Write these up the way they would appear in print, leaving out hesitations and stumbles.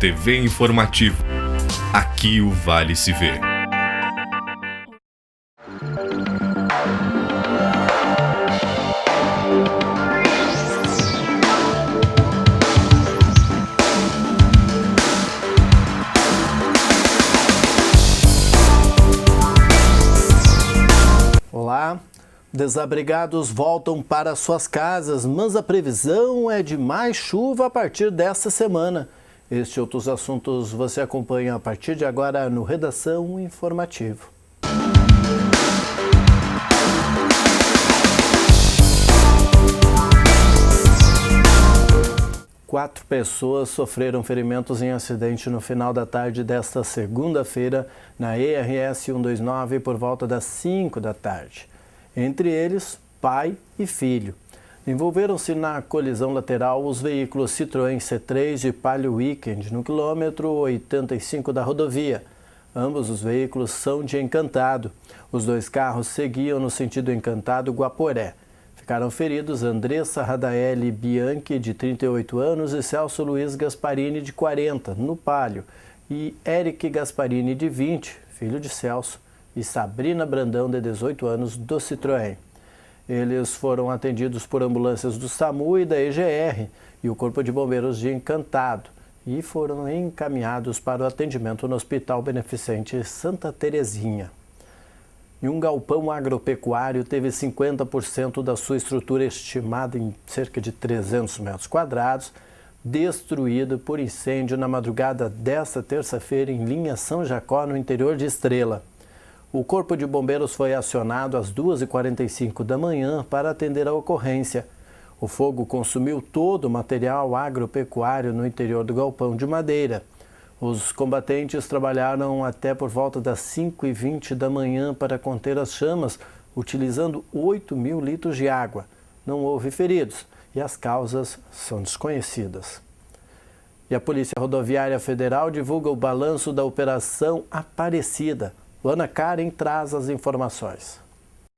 TV Informativo. Aqui o Vale se vê. Olá, desabrigados voltam para suas casas, mas a previsão é de mais chuva a partir desta semana. Este e outros assuntos você acompanha a partir de agora no Redação Informativo. 4 pessoas sofreram ferimentos em acidente no final da tarde desta segunda-feira na ERS 129 por volta das 5 da tarde. Entre eles, pai e filho. Envolveram-se na colisão lateral os veículos Citroën C3 e Palio Weekend no quilômetro 85 da rodovia. Ambos os veículos são de Encantado. Os 2 carros seguiam no sentido Encantado-Guaporé. Ficaram feridos Andressa Radaeli Bianchi, de 38 anos, e Celso Luiz Gasparini, de 40, no Palio, e Eric Gasparini, de 20, filho de Celso, e Sabrina Brandão, de 18 anos, do Citroën. Eles foram atendidos por ambulâncias do SAMU e da EGR e o Corpo de Bombeiros de Encantado e foram encaminhados para o atendimento no Hospital Beneficente Santa Terezinha. E um galpão agropecuário teve 50% da sua estrutura, estimada em cerca de 300 metros quadrados, destruída por incêndio na madrugada desta terça-feira em linha São Jacó, no interior de Estrela. O Corpo de Bombeiros foi acionado às 2h45 da manhã para atender a ocorrência. O fogo consumiu todo o material agropecuário no interior do galpão de madeira. Os combatentes trabalharam até por volta das 5h20 da manhã para conter as chamas, utilizando 8.000 litros de água. Não houve feridos e as causas são desconhecidas. E a Polícia Rodoviária Federal divulga o balanço da Operação Aparecida. Luana Karen traz as informações.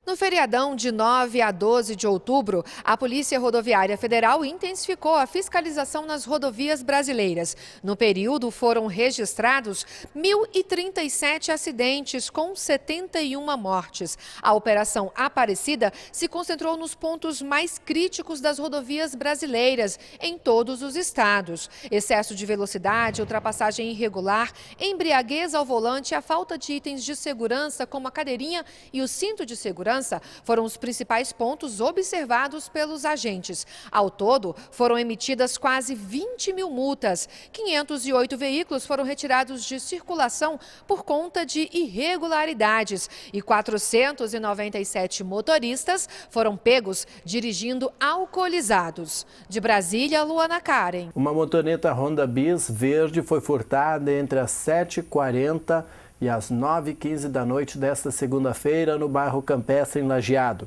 No feriadão de 9 a 12 de outubro, a Polícia Rodoviária Federal intensificou a fiscalização nas rodovias brasileiras. No período, foram registrados 1.037 acidentes, com 71 mortes. A Operação Aparecida se concentrou nos pontos mais críticos das rodovias brasileiras, em todos os estados. Excesso de velocidade, ultrapassagem irregular, embriaguez ao volante e a falta de itens de segurança, como a cadeirinha e o cinto de segurança, foram os principais pontos observados pelos agentes. Ao todo, foram emitidas quase 20.000 multas. 508 veículos foram retirados de circulação por conta de irregularidades e 497 motoristas foram pegos dirigindo alcoolizados. De Brasília, Luana Karen. Uma motoneta Honda Bis verde foi furtada entre as 7h40 e às 9h15 da noite desta segunda-feira no bairro Campestre, em Lajeado.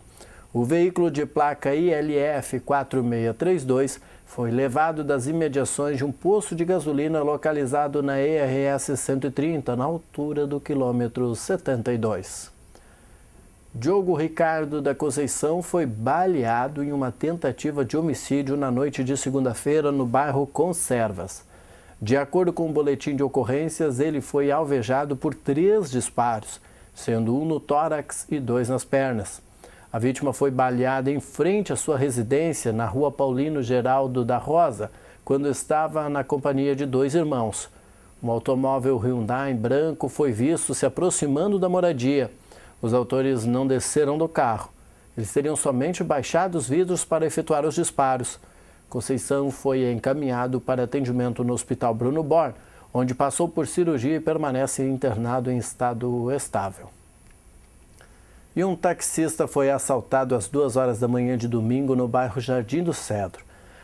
O veículo de placa ILF 4632 foi levado das imediações de um posto de gasolina localizado na ERS 130, na altura do quilômetro 72. Diogo Ricardo da Conceição foi baleado em uma tentativa de homicídio na noite de segunda-feira no bairro Conservas. De acordo com o boletim de ocorrências, ele foi alvejado por 3 disparos, sendo 1 no tórax e 2 nas pernas. A vítima foi baleada em frente à sua residência, na rua Paulino Geraldo da Rosa, quando estava na companhia de 2 irmãos. Um automóvel Hyundai branco foi visto se aproximando da moradia. Os autores não desceram do carro. Eles teriam somente baixado os vidros para efetuar os disparos. Conceição foi encaminhado para atendimento no Hospital Bruno Born, onde passou por cirurgia e permanece internado em estado estável. E um taxista foi assaltado às 2 horas da manhã de domingo no bairro Jardim do Cedro.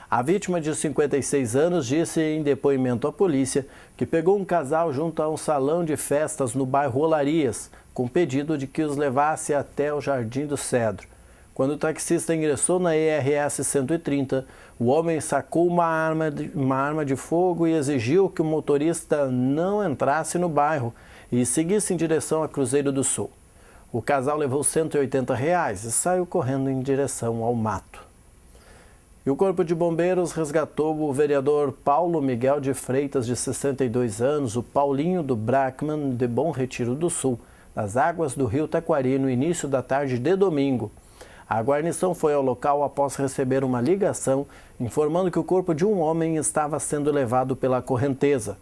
A vítima, de 56 anos, disse em depoimento à polícia que pegou um casal junto a um salão de festas no bairro Olarias, com pedido de que os levasse até o Jardim do Cedro. Quando o taxista ingressou na ERS 130, o homem sacou uma arma de fogo e exigiu que o motorista não entrasse no bairro e seguisse em direção a Cruzeiro do Sul. O casal levou R$ 180 e saiu correndo em direção ao mato. E o Corpo de Bombeiros resgatou o vereador Paulo Miguel de Freitas, de 62 anos, o Paulinho do Brachman, de Bom Retiro do Sul, das águas do rio Taquari no início da tarde de domingo. A guarnição foi ao local após receber uma ligação informando que o corpo de um homem estava sendo levado pela correnteza.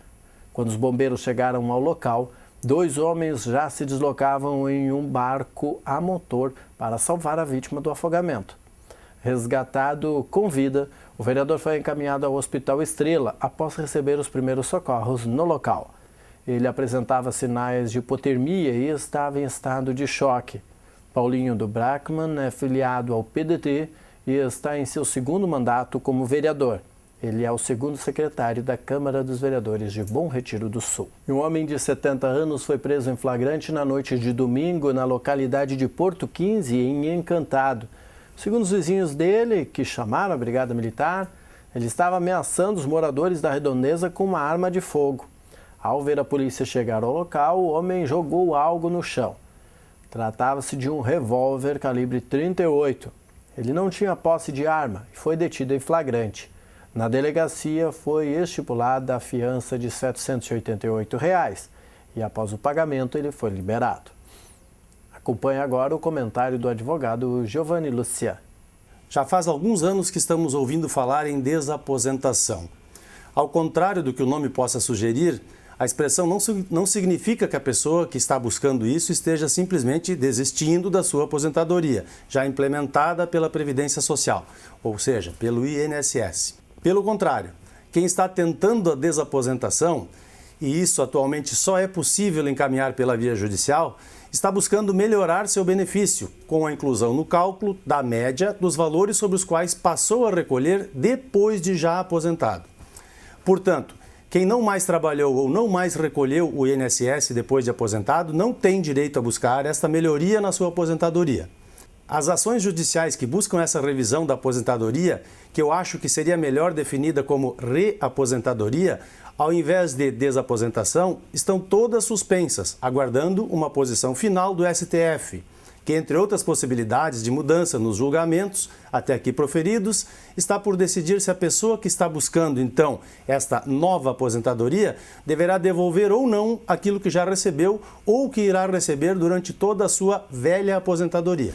Quando os bombeiros chegaram ao local, 2 homens já se deslocavam em um barco a motor para salvar a vítima do afogamento. Resgatado com vida, o vereador foi encaminhado ao Hospital Estrela após receber os primeiros socorros no local. Ele apresentava sinais de hipotermia e estava em estado de choque. Paulinho do Brachman é filiado ao PDT e está em seu 2º mandato como vereador. Ele é o 2º secretário da Câmara dos Vereadores de Bom Retiro do Sul. E um homem de 70 anos foi preso em flagrante na noite de domingo na localidade de Porto 15, em Encantado. Segundo os vizinhos dele, que chamaram a Brigada Militar, ele estava ameaçando os moradores da redondeza com uma arma de fogo. Ao ver a polícia chegar ao local, o homem jogou algo no chão. Tratava-se de um revólver calibre 38. Ele não tinha posse de arma e foi detido em flagrante. Na delegacia foi estipulada a fiança de R$ 788 e após o pagamento ele foi liberado. Acompanhe agora o comentário do advogado Giovanni Lucian. Já faz alguns anos que estamos ouvindo falar em desaposentação. Ao contrário do que o nome possa sugerir, a expressão não significa que a pessoa que está buscando isso esteja simplesmente desistindo da sua aposentadoria, já implementada pela Previdência Social, ou seja, pelo INSS. Pelo contrário, quem está tentando a desaposentação, e isso atualmente só é possível encaminhar pela via judicial, está buscando melhorar seu benefício, com a inclusão no cálculo da média dos valores sobre os quais passou a recolher depois de já aposentado. Portanto, quem não mais trabalhou ou não mais recolheu o INSS depois de aposentado não tem direito a buscar esta melhoria na sua aposentadoria. As ações judiciais que buscam essa revisão da aposentadoria, que eu acho que seria melhor definida como reaposentadoria, ao invés de desaposentação, estão todas suspensas, aguardando uma posição final do STF, que, entre outras possibilidades de mudança nos julgamentos até aqui proferidos, está por decidir se a pessoa que está buscando, então, esta nova aposentadoria deverá devolver ou não aquilo que já recebeu ou que irá receber durante toda a sua velha aposentadoria.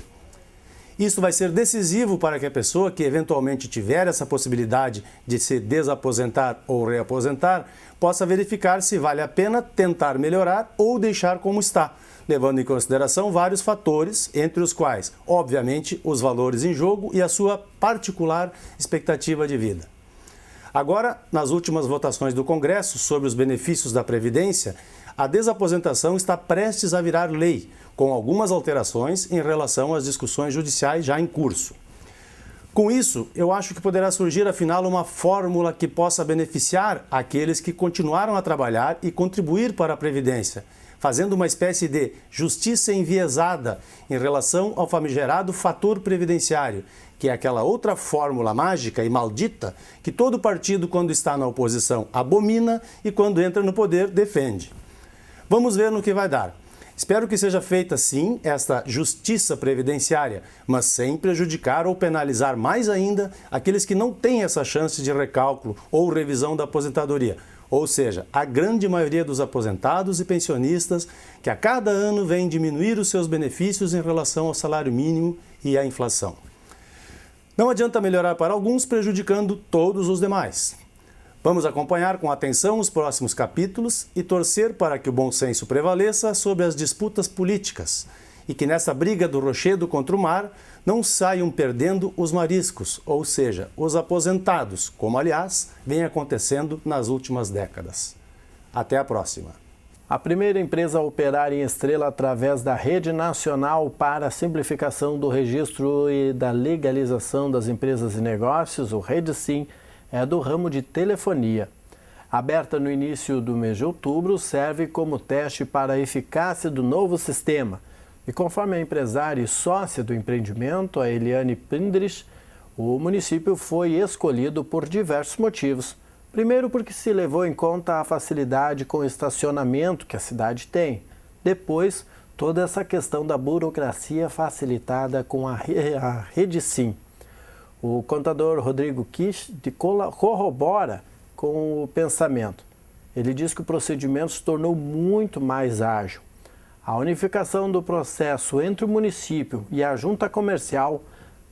Isso vai ser decisivo para que a pessoa que eventualmente tiver essa possibilidade de se desaposentar ou reaposentar possa verificar se vale a pena tentar melhorar ou deixar como está, levando em consideração vários fatores, entre os quais, obviamente, os valores em jogo e a sua particular expectativa de vida. Agora, nas últimas votações do Congresso sobre os benefícios da Previdência, a desaposentação está prestes a virar lei, com algumas alterações em relação às discussões judiciais já em curso. Com isso, eu acho que poderá surgir, afinal, uma fórmula que possa beneficiar aqueles que continuaram a trabalhar e contribuir para a Previdência, fazendo uma espécie de justiça enviesada em relação ao famigerado fator previdenciário, que é aquela outra fórmula mágica e maldita que todo partido, quando está na oposição, abomina e, quando entra no poder, defende. Vamos ver no que vai dar. Espero que seja feita, sim, esta justiça previdenciária, mas sem prejudicar ou penalizar mais ainda aqueles que não têm essa chance de recálculo ou revisão da aposentadoria, ou seja, a grande maioria dos aposentados e pensionistas que a cada ano vem diminuir os seus benefícios em relação ao salário mínimo e à inflação. Não adianta melhorar para alguns prejudicando todos os demais. Vamos acompanhar com atenção os próximos capítulos e torcer para que o bom senso prevaleça sobre as disputas políticas e que nessa briga do rochedo contra o mar não saiam perdendo os mariscos, ou seja, os aposentados, como aliás vem acontecendo nas últimas décadas. Até a próxima. A primeira empresa a operar em Estrela através da Rede Nacional para a Simplificação do Registro e da Legalização das Empresas e Negócios, o REDSIM, é do ramo de telefonia. Aberta no início do mês de outubro, serve como teste para a eficácia do novo sistema. E conforme a empresária e sócia do empreendimento, a Eliane Pindrich, o município foi escolhido por diversos motivos. Primeiro, porque se levou em conta a facilidade com o estacionamento que a cidade tem. Depois, toda essa questão da burocracia facilitada com a REDSIM. O contador Rodrigo Kish corrobora com o pensamento. Ele diz que o procedimento se tornou muito mais ágil. A unificação do processo entre o município e a junta comercial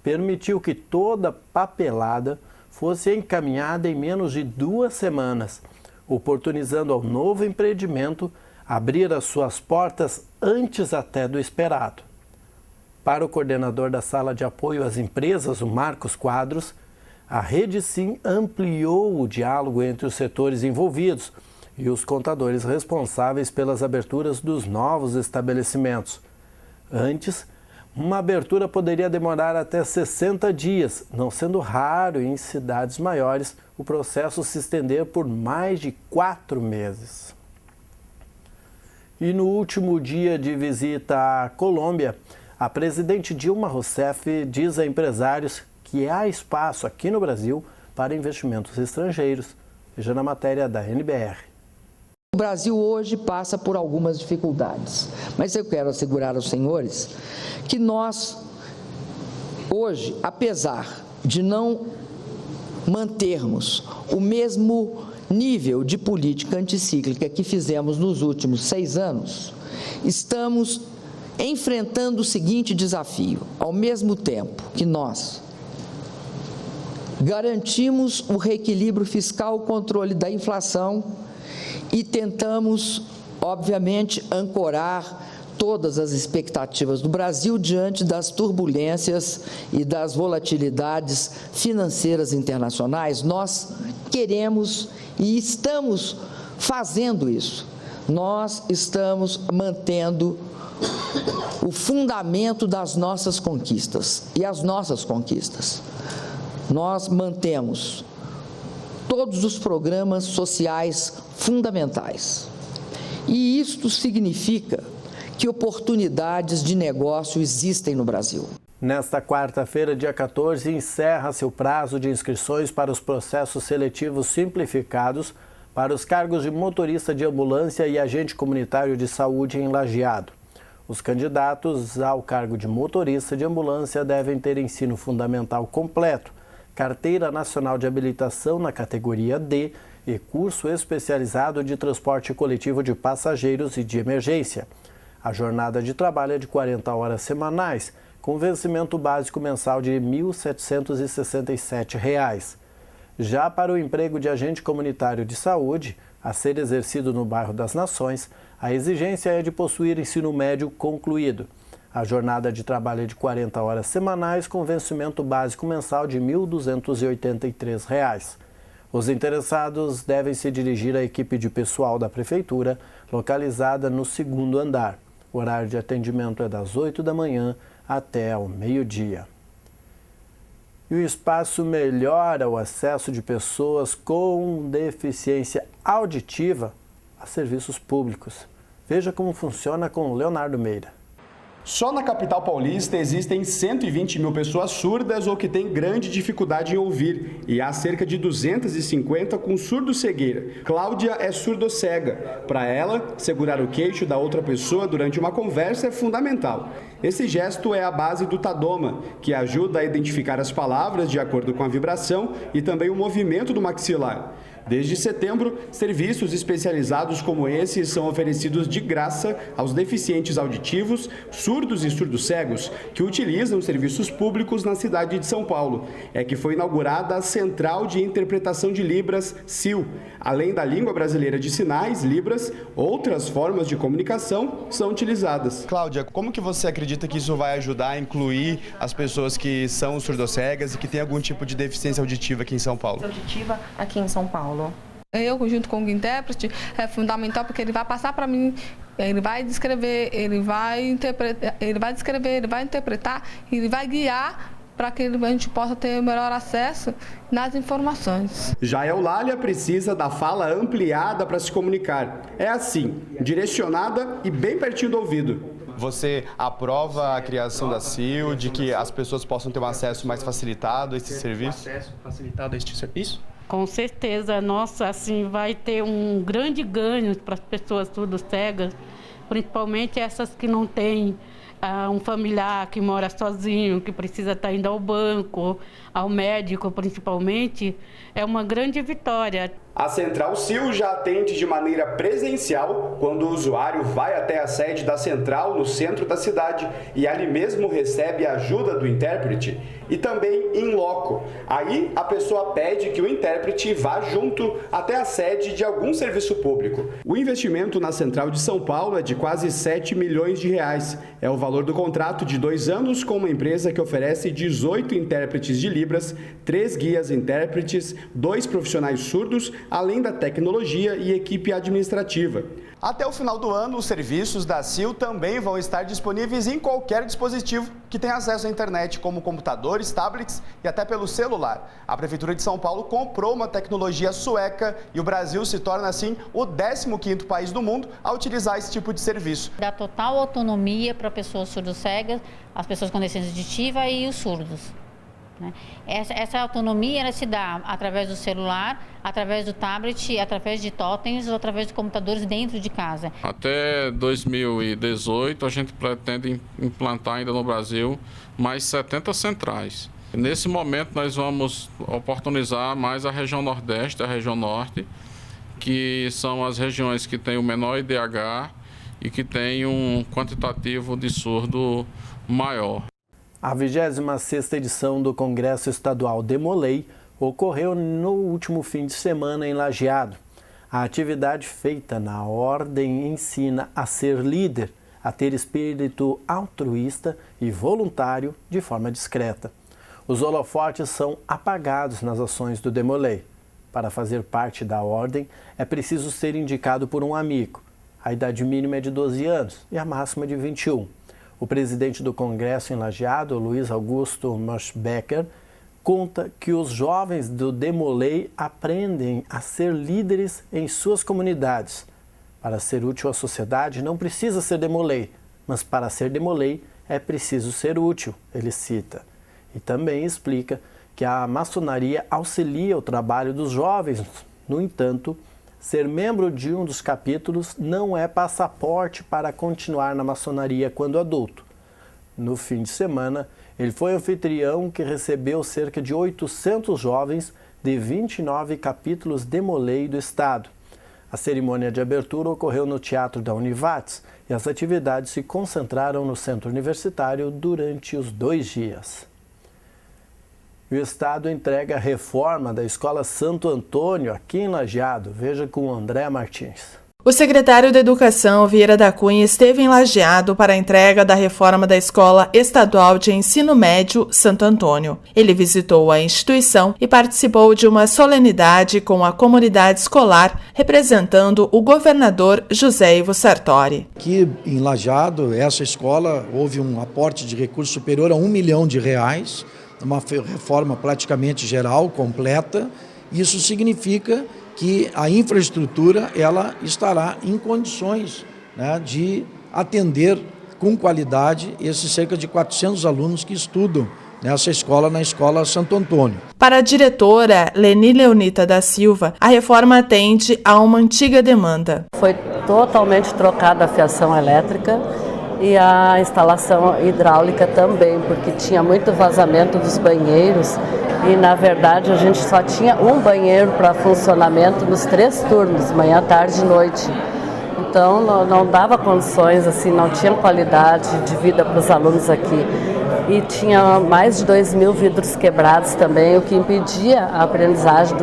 permitiu que toda papelada fosse encaminhada em menos de 2 semanas, oportunizando ao novo empreendimento abrir as suas portas antes até do esperado. Para o coordenador da Sala de Apoio às Empresas, o Marcos Quadros, a Rede Sim ampliou o diálogo entre os setores envolvidos e os contadores responsáveis pelas aberturas dos novos estabelecimentos. Antes, uma abertura poderia demorar até 60 dias, não sendo raro em cidades maiores o processo se estender por mais de 4 meses. E no último dia de visita à Colômbia, a presidente Dilma Rousseff diz a empresários que há espaço aqui no Brasil para investimentos estrangeiros. Veja na matéria da NBR. O Brasil hoje passa por algumas dificuldades, mas eu quero assegurar aos senhores que nós, hoje, apesar de não mantermos o mesmo nível de política anticíclica que fizemos nos últimos 6 anos, estamos enfrentando o seguinte desafio: ao mesmo tempo que nós garantimos o reequilíbrio fiscal, o controle da inflação e tentamos, obviamente, ancorar todas as expectativas do Brasil diante das turbulências e das volatilidades financeiras internacionais, nós queremos e estamos fazendo isso. Nós estamos mantendo o fundamento das nossas conquistas. E as nossas conquistas, nós mantemos todos os programas sociais fundamentais. E isto significa que oportunidades de negócio existem no Brasil. Nesta quarta-feira, dia 14, encerra-se o prazo de inscrições para os processos seletivos simplificados para os cargos de motorista de ambulância e agente comunitário de saúde em Lajeado. Os candidatos ao cargo de motorista de ambulância devem ter ensino fundamental completo, carteira nacional de habilitação na categoria D e curso especializado de transporte coletivo de passageiros e de emergência. A jornada de trabalho é de 40 horas semanais, com vencimento básico mensal de R$ 1.767. Já para o emprego de agente comunitário de saúde, a ser exercido no bairro das Nações, a exigência é de possuir ensino médio concluído. A jornada de trabalho é de 40 horas semanais, com vencimento básico mensal de R$ 1.283. Os interessados devem se dirigir à equipe de pessoal da Prefeitura, localizada no 2º andar. O horário de atendimento é das 8 da manhã até ao meio-dia. E o espaço melhora o acesso de pessoas com deficiência auditiva a serviços públicos. Veja como funciona com Leonardo Meira. Só na capital paulista existem 120 mil pessoas surdas ou que têm grande dificuldade em ouvir e há cerca de 250 com surdo-cegueira. Cláudia é surdo-cega. Para ela, segurar o queixo da outra pessoa durante uma conversa é fundamental. Esse gesto é a base do Tadoma, que ajuda a identificar as palavras de acordo com a vibração e também o movimento do maxilar. Desde setembro, serviços especializados como esse são oferecidos de graça aos deficientes auditivos, surdos e surdo-cegos que utilizam serviços públicos na cidade de São Paulo. É que foi inaugurada a Central de Interpretação de Libras, CIL. Além da língua brasileira de sinais, Libras, outras formas de comunicação são utilizadas. Cláudia, como que você acredita que isso vai ajudar a incluir as pessoas que são surdo-cegas e que têm algum tipo de deficiência auditiva aqui em São Paulo? Auditiva aqui em São Paulo. Eu, junto com o intérprete, é fundamental porque ele vai passar para mim, ele vai descrever, ele vai interpretar, ele vai guiar para que a gente possa ter o melhor acesso nas informações. Já a Eulália precisa da fala ampliada para se comunicar. É assim, direcionada e bem pertinho do ouvido. Você aprova a criação da CIL, de que as pessoas possam ter um acesso mais facilitado a esse serviço? Acesso facilitado a este serviço? Com certeza, nossa, assim, vai ter um grande ganho para as pessoas surdo-cegas, principalmente essas que não têm um familiar que mora sozinho, que precisa estar indo ao banco, ao médico principalmente, é uma grande vitória. A Central Sil já atende de maneira presencial quando o usuário vai até a sede da central no centro da cidade e ali mesmo recebe a ajuda do intérprete, e também em loco. Aí a pessoa pede que o intérprete vá junto até a sede de algum serviço público. O investimento na Central de São Paulo é de quase 7 milhões de reais. É o valor do contrato de 2 anos com uma empresa que oferece 18 intérpretes de Libras, 3 guias intérpretes, 2 profissionais surdos, além da tecnologia e equipe administrativa. Até o final do ano, os serviços da Sil também vão estar disponíveis em qualquer dispositivo que tenha acesso à internet, como computadores, tablets e até pelo celular. A Prefeitura de São Paulo comprou uma tecnologia sueca e o Brasil se torna, assim, o 15º país do mundo a utilizar esse tipo de serviço. Dá total autonomia para pessoas surdo-cegas, as pessoas com deficiência auditiva e os surdos. Essa autonomia ela se dá através do celular, através do tablet, através de totens ou através de computadores dentro de casa. Até 2018 a gente pretende implantar ainda no Brasil mais 70 centrais. Nesse momento nós vamos oportunizar mais a região Nordeste, a região Norte, que são as regiões que têm o menor IDH e que têm um quantitativo de surdo maior. A 26ª edição do Congresso Estadual Demolei ocorreu no último fim de semana em Lajeado. A atividade feita na ordem ensina a ser líder, a ter espírito altruísta e voluntário de forma discreta. Os holofotes são apagados nas ações do Demolei. Para fazer parte da ordem, é preciso ser indicado por um amigo. A idade mínima é de 12 anos e a máxima de 21. O presidente do Congresso em Lajeado, Luiz Augusto Moschbecker, conta que os jovens do Demolei aprendem a ser líderes em suas comunidades. Para ser útil à sociedade não precisa ser Demolei, mas para ser Demolei é preciso ser útil, ele cita. E também explica que a maçonaria auxilia o trabalho dos jovens. No entanto, ser membro de um dos capítulos não é passaporte para continuar na maçonaria quando adulto. No fim de semana, ele foi anfitrião que recebeu cerca de 800 jovens de 29 capítulos Demolei do estado. A cerimônia de abertura ocorreu no Teatro da Univates e as atividades se concentraram no centro universitário durante os 2 dias. O Estado entrega a reforma da Escola Santo Antônio, aqui em Lajeado. Veja com André Martins. O secretário da Educação, Vieira da Cunha, esteve em Lajeado para a entrega da reforma da Escola Estadual de Ensino Médio Santo Antônio. Ele visitou a instituição e participou de uma solenidade com a comunidade escolar, representando o governador José Ivo Sartori. Aqui em Lajeado, essa escola, houve um aporte de recurso superior a R$1 milhão, uma reforma praticamente geral, completa. Isso significa que a infraestrutura ela estará em condições, de atender com qualidade esses cerca de 400 alunos que estudam nessa escola, na Escola Santo Antônio. Para a diretora Leni Leonita da Silva, a reforma atende a uma antiga demanda. Foi totalmente trocada a fiação elétrica e a instalação hidráulica também, porque tinha muito vazamento dos banheiros e, na verdade, a gente só tinha um banheiro para funcionamento nos 3 turnos, manhã, tarde e noite. Então, não dava condições, assim, não tinha qualidade de vida para os alunos aqui. E tinha mais de 2.000 vidros quebrados também, o que impedia a aprendizagem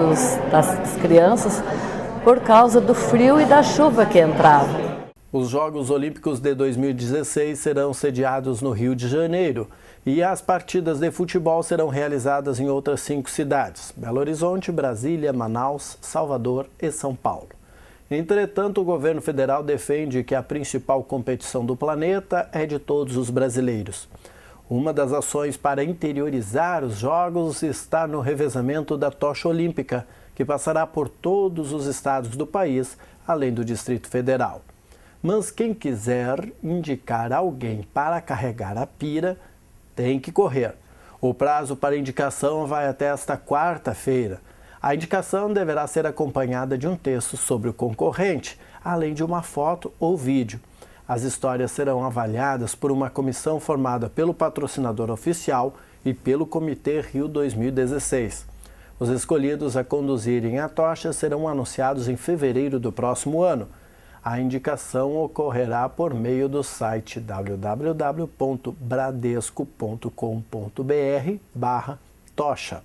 das crianças por causa do frio e da chuva que entrava. Os Jogos Olímpicos de 2016 serão sediados no Rio de Janeiro e as partidas de futebol serão realizadas em outras 5 cidades: Belo Horizonte, Brasília, Manaus, Salvador e São Paulo. Entretanto, o governo federal defende que a principal competição do planeta é de todos os brasileiros. Uma das ações para interiorizar os Jogos está no revezamento da tocha olímpica, que passará por todos os estados do país, além do Distrito Federal. Mas quem quiser indicar alguém para carregar a pira, tem que correr. O prazo para indicação vai até esta quarta-feira. A indicação deverá ser acompanhada de um texto sobre o concorrente, além de uma foto ou vídeo. As histórias serão avaliadas por uma comissão formada pelo patrocinador oficial e pelo Comitê Rio 2016. Os escolhidos a conduzirem a tocha serão anunciados em fevereiro do próximo ano. A indicação ocorrerá por meio do site www.bradesco.com.br/tocha.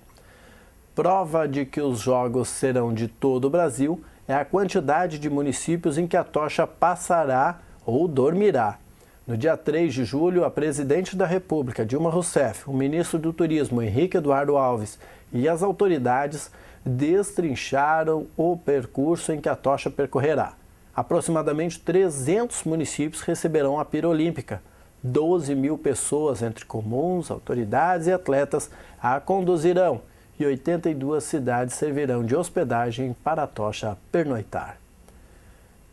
Prova de que os jogos serão de todo o Brasil é a quantidade de municípios em que a tocha passará ou dormirá. No dia 3 de julho, a presidente da República, Dilma Rousseff, o ministro do Turismo, Henrique Eduardo Alves, e as autoridades destrincharam o percurso em que a tocha percorrerá. Aproximadamente 300 municípios receberão a pira olímpica. 12 mil pessoas, entre comuns, autoridades e atletas, a conduzirão e 82 cidades servirão de hospedagem para a tocha pernoitar.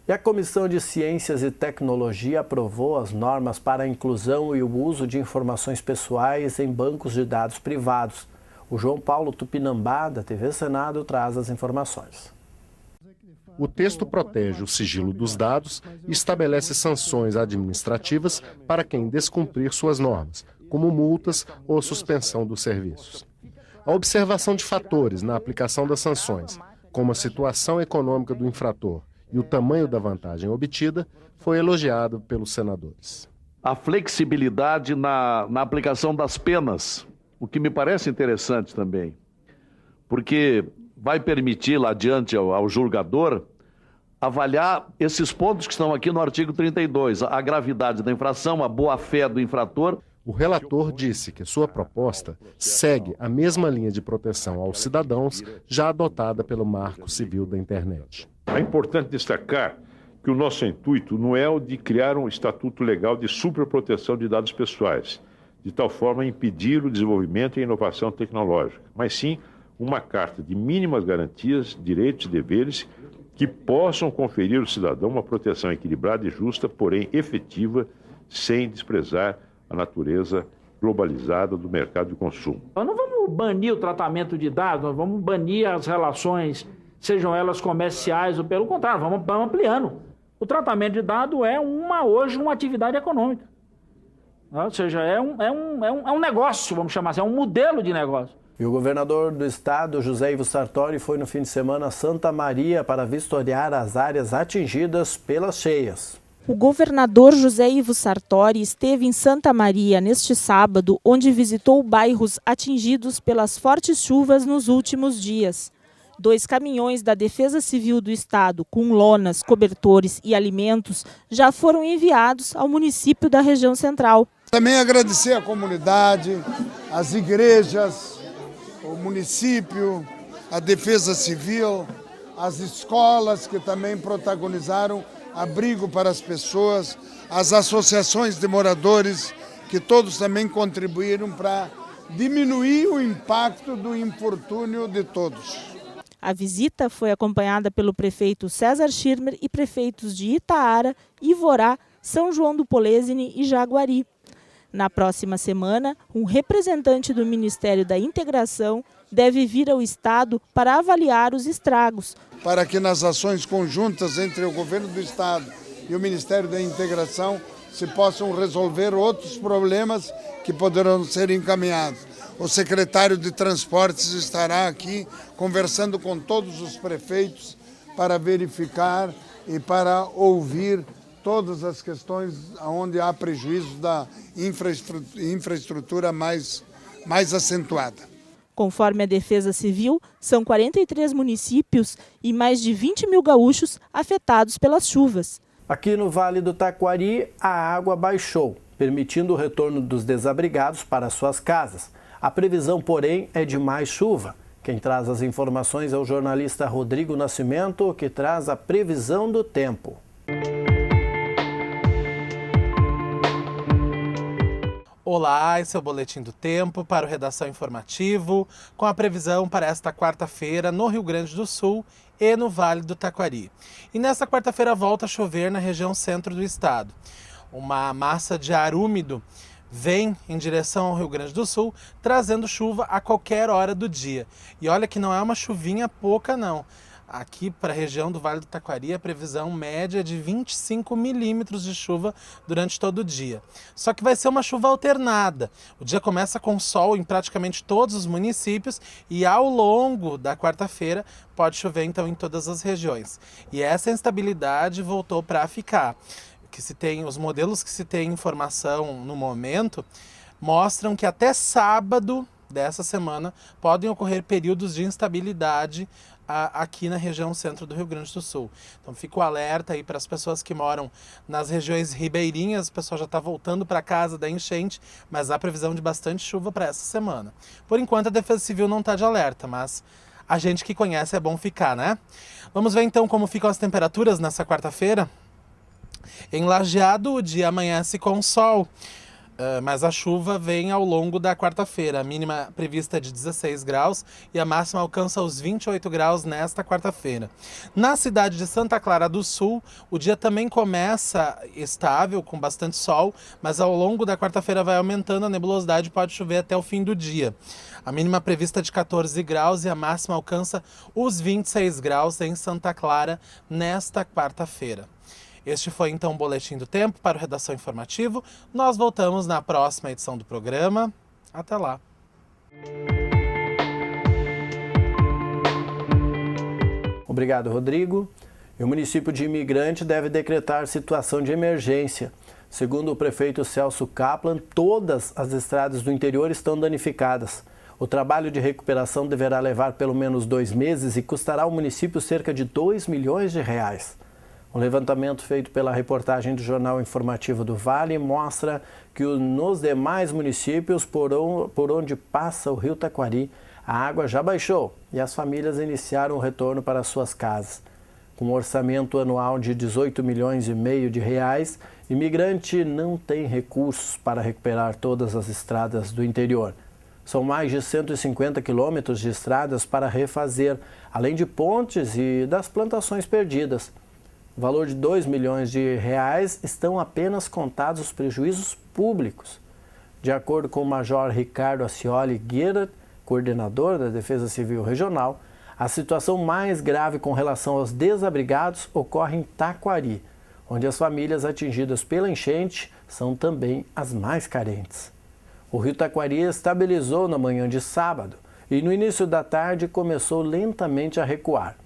E a Comissão de Ciências e Tecnologia aprovou as normas para a inclusão e o uso de informações pessoais em bancos de dados privados. O João Paulo Tupinambá, da TV Senado, traz as informações. O texto protege o sigilo dos dados e estabelece sanções administrativas para quem descumprir suas normas, como multas ou suspensão dos serviços. A observação de fatores na aplicação das sanções, como a situação econômica do infrator e o tamanho da vantagem obtida, foi elogiado pelos senadores. A flexibilidade na aplicação das penas, o que me parece interessante também, porque vai permitir lá adiante ao julgador avaliar esses pontos que estão aqui no artigo 32, a gravidade da infração, a boa-fé do infrator. O relator disse que sua proposta segue a mesma linha de proteção aos cidadãos já adotada pelo Marco Civil da Internet. É importante destacar que o nosso intuito não é o de criar um estatuto legal de superproteção de dados pessoais, de tal forma a impedir o desenvolvimento e a inovação tecnológica, mas sim uma carta de mínimas garantias, direitos e deveres que possam conferir ao cidadão uma proteção equilibrada e justa, porém efetiva, sem desprezar a natureza globalizada do mercado de consumo. Nós não vamos banir o tratamento de dados, nós vamos banir as relações, sejam elas comerciais ou pelo contrário, vamos ampliando. O tratamento de dados é hoje uma atividade econômica. Ou seja, é um negócio, vamos chamar assim, é um modelo de negócio. E o governador do estado, José Ivo Sartori, foi no fim de semana a Santa Maria para vistoriar as áreas atingidas pelas cheias. O governador José Ivo Sartori esteve em Santa Maria neste sábado, onde visitou bairros atingidos pelas fortes chuvas nos últimos dias. 2 caminhões da Defesa Civil do Estado, com lonas, cobertores e alimentos, já foram enviados ao município da região central. Também agradecer à comunidade, às igrejas, o município, a Defesa Civil, as escolas que também protagonizaram abrigo para as pessoas, as associações de moradores, que todos também contribuíram para diminuir o impacto do infortúnio de todos. A visita foi acompanhada pelo prefeito César Schirmer e prefeitos de Itaara, Ivorá, São João do Polesine e Jaguari. Na próxima semana, um representante do Ministério da Integração deve vir ao Estado para avaliar os estragos. Para que nas ações conjuntas entre o Governo do Estado e o Ministério da Integração se possam resolver outros problemas que poderão ser encaminhados. O secretário de Transportes estará aqui conversando com todos os prefeitos para verificar e para ouvir todas as questões onde há prejuízo da infraestrutura mais acentuada. Conforme a Defesa Civil, são 43 municípios e mais de 20 mil gaúchos afetados pelas chuvas. Aqui no Vale do Taquari, a água baixou, permitindo o retorno dos desabrigados para suas casas. A previsão, porém, é de mais chuva. Quem traz as informações é o jornalista Rodrigo Nascimento, que traz a previsão do tempo. Olá, esse é o Boletim do Tempo para o Redação Informativo, com a previsão para esta quarta-feira no Rio Grande do Sul e no Vale do Taquari. E nesta quarta-feira volta a chover na região centro do estado. Uma massa de ar úmido vem em direção ao Rio Grande do Sul, trazendo chuva a qualquer hora do dia. E olha que não é uma chuvinha pouca, não. aqui para a região do Vale do Taquari, a previsão média é de 25 milímetros de chuva durante todo o dia. Só que vai ser uma chuva alternada. O dia começa com sol em praticamente todos os municípios e ao longo da quarta-feira pode chover então em todas as regiões. E essa instabilidade voltou para ficar. Os modelos que se tem informação no momento mostram que até sábado dessa semana podem ocorrer períodos de instabilidade aqui na região centro do Rio Grande do Sul. Então fica o alerta aí para as pessoas que moram nas regiões ribeirinhas, o pessoal já está voltando para casa da enchente, mas há previsão de bastante chuva para essa semana. Por enquanto a Defesa Civil não está de alerta, mas a gente que conhece é bom ficar, né? Vamos ver então como ficam as temperaturas nessa quarta-feira. Em Lajeado o dia amanhece com sol, mas a chuva vem ao longo da quarta-feira. A mínima prevista é de 16 graus e a máxima alcança os 28 graus nesta quarta-feira. Na cidade de Santa Clara do Sul, o dia também começa estável, com bastante sol, mas ao longo da quarta-feira vai aumentando a nebulosidade e pode chover até o fim do dia. A mínima prevista é de 14 graus e a máxima alcança os 26 graus em Santa Clara nesta quarta-feira. Este foi então o Boletim do Tempo para o Redação Informativo. Nós voltamos na próxima edição do programa. Até lá! Obrigado, Rodrigo. E o município de Imigrante deve decretar situação de emergência. Segundo o prefeito Celso Kaplan, todas as estradas do interior estão danificadas. O trabalho de recuperação deverá levar pelo menos 2 meses e custará ao município cerca de R$2 milhões. Um levantamento feito pela reportagem do Jornal Informativo do Vale mostra que nos demais municípios por onde passa o rio Taquari, a água já baixou e as famílias iniciaram o retorno para suas casas. Com um orçamento anual de R$18,5 milhões, Imigrante não tem recursos para recuperar todas as estradas do interior. São mais de 150 quilômetros de estradas para refazer, além de pontes e das plantações perdidas. O valor de R$2 milhões estão apenas contados os prejuízos públicos. De acordo com o Major Ricardo Ascioli Guerra, coordenador da Defesa Civil Regional, a situação mais grave com relação aos desabrigados ocorre em Taquari, onde as famílias atingidas pela enchente são também as mais carentes. O rio Taquari estabilizou na manhã de sábado e no início da tarde começou lentamente a recuar.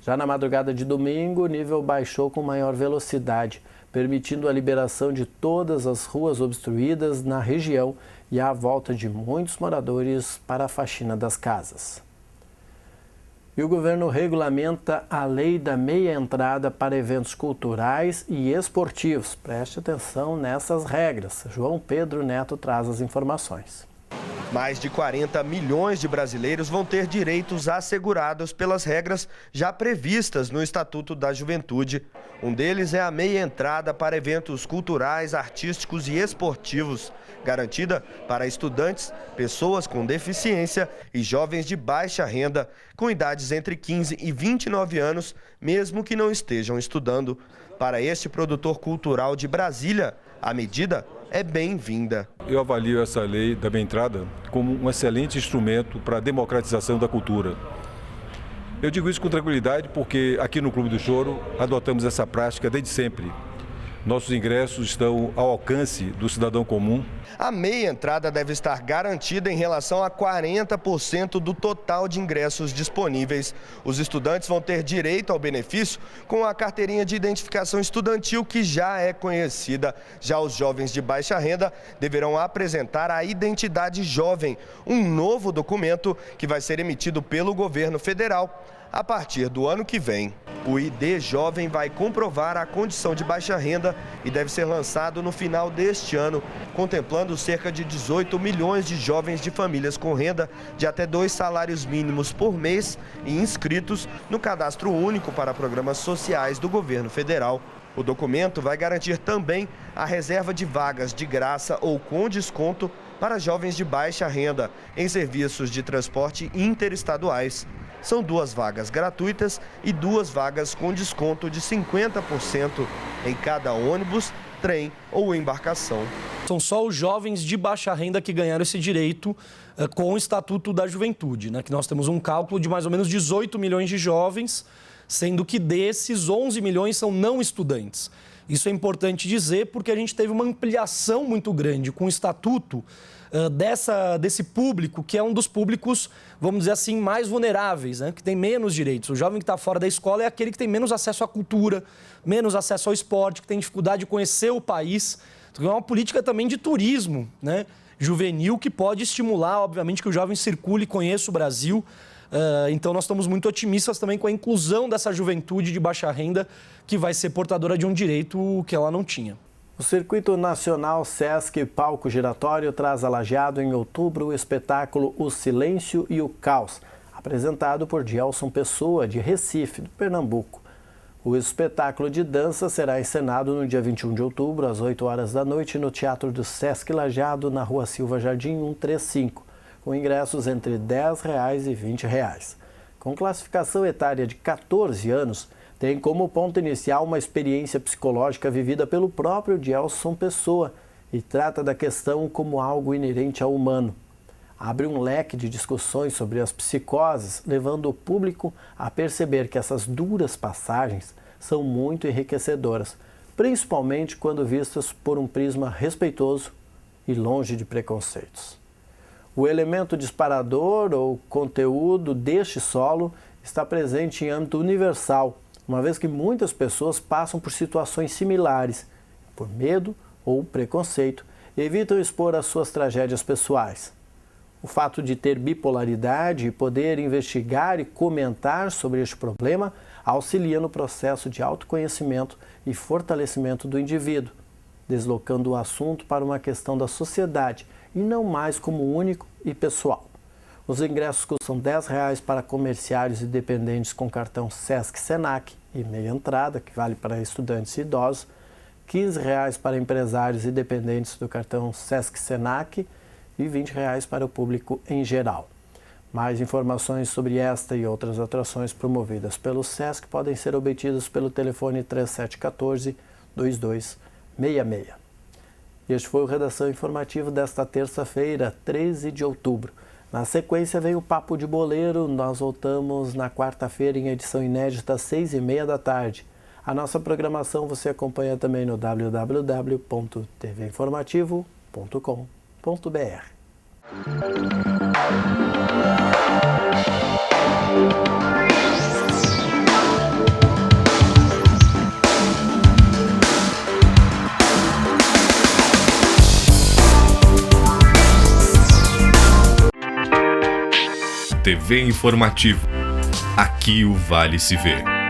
Já na madrugada de domingo, o nível baixou com maior velocidade, permitindo a liberação de todas as ruas obstruídas na região e a volta de muitos moradores para a faxina das casas. E o governo regulamenta a lei da meia entrada para eventos culturais e esportivos. Preste atenção nessas regras. João Pedro Neto traz as informações. Mais de 40 milhões de brasileiros vão ter direitos assegurados pelas regras já previstas no Estatuto da Juventude. Um deles é a meia entrada para eventos culturais, artísticos e esportivos, garantida para estudantes, pessoas com deficiência e jovens de baixa renda, com idades entre 15 e 29 anos, mesmo que não estejam estudando. Para este produtor cultural de Brasília, a medida é bem-vinda. Eu avalio essa lei da meia entrada como um excelente instrumento para a democratização da cultura. Eu digo isso com tranquilidade porque aqui no Clube do Choro adotamos essa prática desde sempre. Nossos ingressos estão ao alcance do cidadão comum. A meia entrada deve estar garantida em relação a 40% do total de ingressos disponíveis. Os estudantes vão ter direito ao benefício com a carteirinha de identificação estudantil, que já é conhecida. Já os jovens de baixa renda deverão apresentar a identidade jovem, um novo documento que vai ser emitido pelo governo federal a partir do ano que vem. O ID Jovem vai comprovar a condição de baixa renda e deve ser lançado no final deste ano, contemplando cerca de 18 milhões de jovens de famílias com renda de até 2 salários mínimos por mês e inscritos no Cadastro Único para Programas Sociais do governo federal. O documento vai garantir também a reserva de vagas de graça ou com desconto para jovens de baixa renda em serviços de transporte interestaduais. São 2 vagas gratuitas e 2 vagas com desconto de 50% em cada ônibus, trem ou embarcação. São só os jovens de baixa renda que ganharam esse direito com o Estatuto da Juventude, né? Que nós temos um cálculo de mais ou menos 18 milhões de jovens sendo que desses 11 milhões são não estudantes. Isso é importante dizer porque a gente teve uma ampliação muito grande com o estatuto desse público, que é um dos públicos, vamos dizer assim, mais vulneráveis, né? Que tem menos direitos. O jovem que está fora da escola é aquele que tem menos acesso à cultura, menos acesso ao esporte, que tem dificuldade de conhecer o país. Então, é uma política também de turismo, né, juvenil, que pode estimular, obviamente, que o jovem circule e conheça o Brasil. Então, nós estamos muito otimistas também com a inclusão dessa juventude de baixa renda, que vai ser portadora de um direito que ela não tinha. O Circuito Nacional Sesc Palco Giratório traz a Lajeado em outubro o espetáculo O Silêncio e o Caos, apresentado por Gelson Pessoa, de Recife, do Pernambuco. O espetáculo de dança será encenado no dia 21 de outubro, às 8 horas da noite, no Teatro do Sesc Lajeado, na Rua Silva Jardim 135, com ingressos entre R$ 10 e R$ 20. Com classificação etária de 14 anos, tem como ponto inicial uma experiência psicológica vivida pelo próprio Gelson Pessoa e trata da questão como algo inerente ao humano. Abre um leque de discussões sobre as psicoses, levando o público a perceber que essas duras passagens são muito enriquecedoras, principalmente quando vistas por um prisma respeitoso e longe de preconceitos. O elemento disparador ou conteúdo deste solo está presente em âmbito universal, uma vez que muitas pessoas passam por situações similares, por medo ou preconceito, e evitam expor as suas tragédias pessoais. O fato de ter bipolaridade e poder investigar e comentar sobre este problema auxilia no processo de autoconhecimento e fortalecimento do indivíduo, deslocando o assunto para uma questão da sociedade e não mais como único e pessoal. Os ingressos custam R$ 10 para comerciários e dependentes com cartão Sesc Senac e meia entrada, que vale para estudantes e idosos, R$ 15 para empresários e dependentes do cartão Sesc Senac e R$ 20 para o público em geral. Mais informações sobre esta e outras atrações promovidas pelo Sesc podem ser obtidas pelo telefone 3714-2266. Este foi o Redação Informativo desta terça-feira, 13 de outubro. Na sequência vem o Papo de Boleiro. Nós voltamos na quarta-feira em edição inédita às 6h30 da tarde. A nossa programação você acompanha também no www.tvinformativo.com.br. TV Informativo. Aqui o Vale se vê.